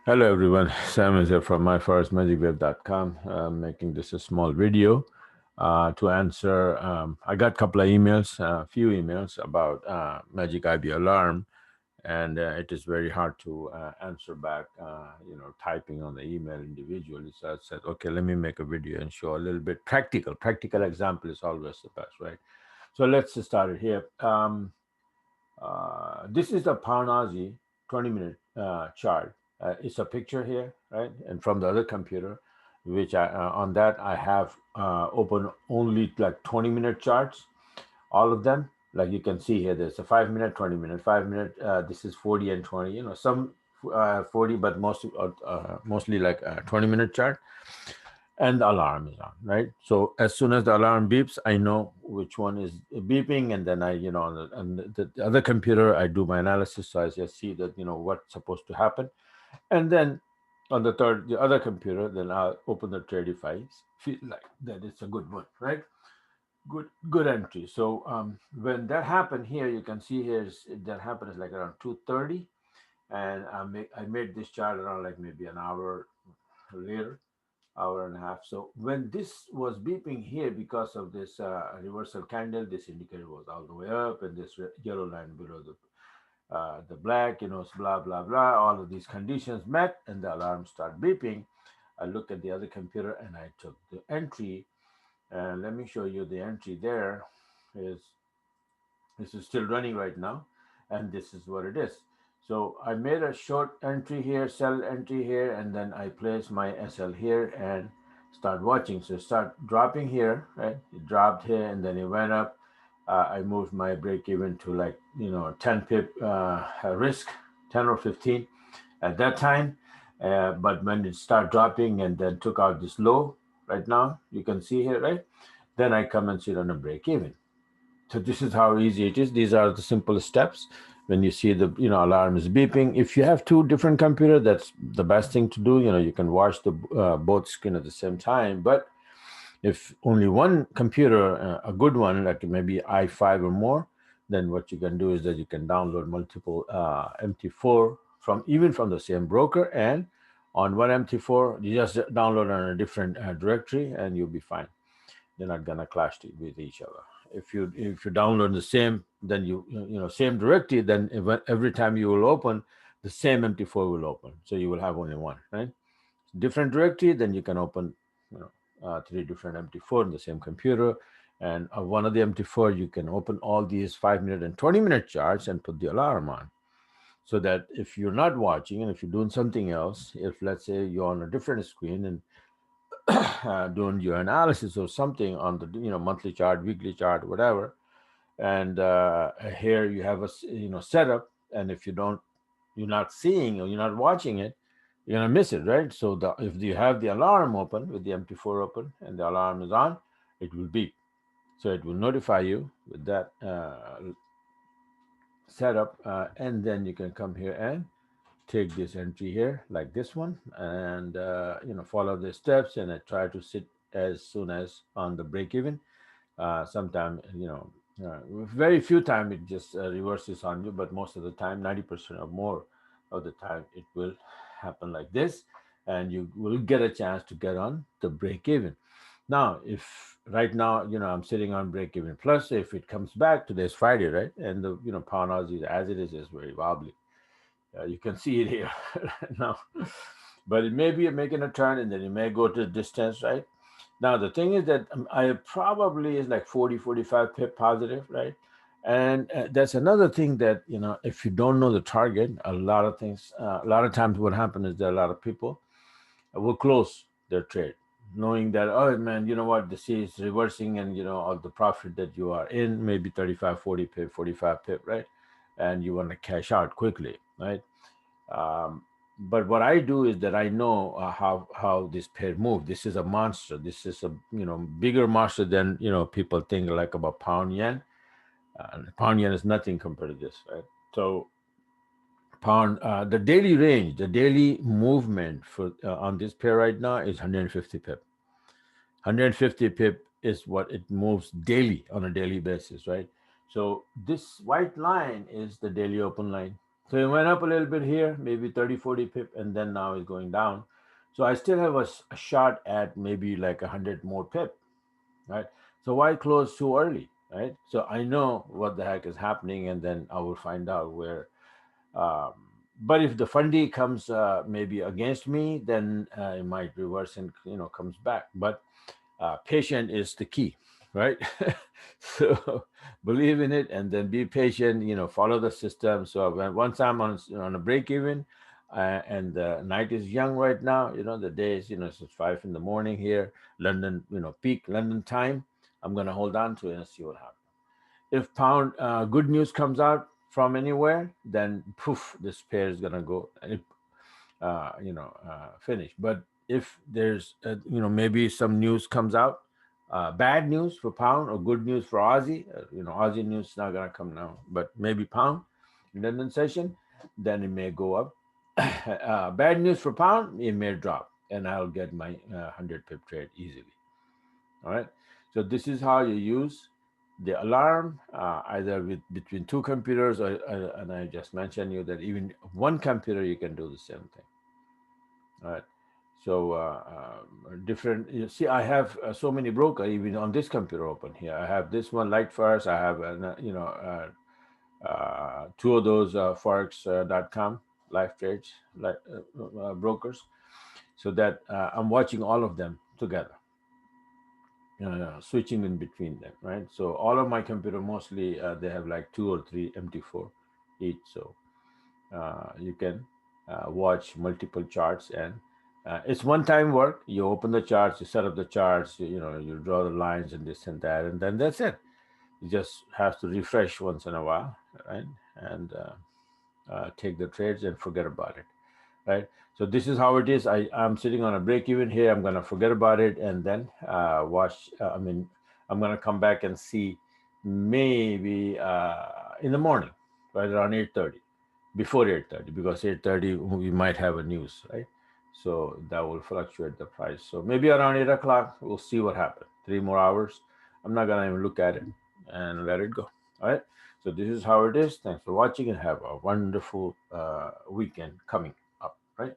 Hello everyone, Sam is here from myforestmagicweb.com. I'm making this a small video to answer. I got a couple of emails, a few emails about Magic IB alarm, and it is very hard to answer back, typing on the email individually. So I said, okay, let me make a video and show a little bit practical. Practical example is always the best, right? So let's start it here. This is the Parnazi 20-minute chart. It's a picture here, right? And from the other computer, which on that I have open only like 20-minute charts, all of them. Like you can see here, there's a 5 minute, 20 minute, 5 minute. This is 40 and 20. Some 40, but mostly like a 20-minute chart, and the alarm is on, right? So as soon as the alarm beeps, I know which one is beeping, and then on the other computer, I do my analysis, so I just see that what's supposed to happen, and then on the other computer, then I'll open the trade if I feel like that it's a good one, right? Good entry. So when that happened here, you can see here that happened is like around 2:30, and I made this chart around like maybe an hour later, hour and a half. So when this was beeping here because of this reversal candle, this indicator was all the way up, and this yellow line below the black, blah blah blah. All of these conditions met, and the alarm started beeping. I looked at the other computer and I took the entry, and let me show you the entry. There is this is still running right now, and this is what it is. So I made a short entry here, sell entry here, and then I place my SL here and start watching. So start dropping here, right? It dropped here and then it went up. I moved my break even to like 10 pip risk, 10 or 15 at that time. But when it started dropping and then took out this low right now, you can see here, right? Then I come and sit on a break even. So this is how easy it is. These are the simple steps. When you see the alarm is beeping, if you have two different computer, that's the best thing to do. You can watch the both screen at the same time. But if only one computer, a good one, like maybe i5 or more, then what you can do is that you can download multiple MT4 from the same broker, and on one MT4 you just download on a different directory and you'll be fine. They're not gonna clash with each other. If you download the same, then same directory, then every time you will open, the same MT4 will open, so you will have only one, right? Different directory, then you can open three different MT4 in the same computer, and one of the MT4 you can open all these 5 minute and 20 minute charts and put the alarm on, so that if you're not watching and if you're doing something else, if let's say you're on a different screen and doing your analysis or something on the monthly chart, weekly chart, whatever, and here you have a setup, and if you're not seeing or you're not watching it, you're gonna miss it, right? So if you have the alarm open with the MT4 open and the alarm is on, it will beep, so it will notify you with that setup, and then you can come here and take this entry here like this one, and follow the steps, and I try to sit as soon as on the break even. Sometime very few time it just reverses on you, but most of the time, 90% or more of the time, it will happen like this, and you will get a chance to get on the break even. Now if right now I'm sitting on break even plus, if it comes back, today's Friday, right? And the pound Aussie as it is very wobbly. You can see it here now, but it may be making a turn, and then it may go to the distance, right? Now the thing is that I probably is like 40, 45 pip positive, right? And that's another thing that if you don't know the target, a lot of things, a lot of times what happens is that a lot of people will close their trade, knowing that, oh man, you know what, the C is reversing, and all the profit that you are in, maybe 35, 40 pip, 45 pip, right? And you want to cash out quickly, right? um, but what I do is that I know how this pair move. This is a monster. This is a bigger monster than people think like about pound yen. Pound yen is nothing compared to this, right? So pound, the daily range, the daily movement for on this pair right now is 150 pip. 150 pip is what it moves daily on a daily basis, right? So this white line is the daily open line. So it went up a little bit here, maybe 30, 40 pip, and then now it's going down. So I still have a shot at maybe like 100 more pip, right? So why close too early, right? So I know what the heck is happening, and then I will find out where. Um, but if the fundy comes maybe against me, then it might reverse and comes back. But patient is the key, right? So believe in it and then be patient. Follow the system. So once I'm on a break even, and the night is young right now. The day is it's 5 in the morning here, London. Peak London time. I'm gonna hold on to it and see what happens. If pound good news comes out from anywhere, then poof, this pair is gonna go. Finish. But if there's, maybe some news comes out, bad news for pound or good news for Aussie, Aussie news is not gonna come now, but maybe pound London session, then it may go up. Bad news for pound, it may drop, and I'll get my 100 pip trade easily. All right. So this is how you use the alarm, either with between two computers, and I just mentioned you that even one computer you can do the same thing. All right. So different. See, I have so many broker even on this computer open here. I have this one light first. I have two of those forex.com live trades brokers, so that I'm watching all of them together, switching in between them, right? So all of my computer mostly they have like two or three MT4 each, so you can watch multiple charts, and it's one time work. You open the charts, you set up the charts, you draw the lines and this and that, and then that's it. You just have to refresh once in a while, right? And take the trades and forget about it, right? So this is how it is. I'm sitting on a break even here. I'm gonna forget about it and then watch. I'm gonna come back and see maybe in the morning, right around 8:30, before 8:30, because 8:30 we might have a news, right? So that will fluctuate the price. So maybe around 8 o'clock we'll see what happens. 3 more hours. I'm not gonna even look at it and let it go. All right. So this is how it is. Thanks for watching and have a wonderful weekend coming up, right?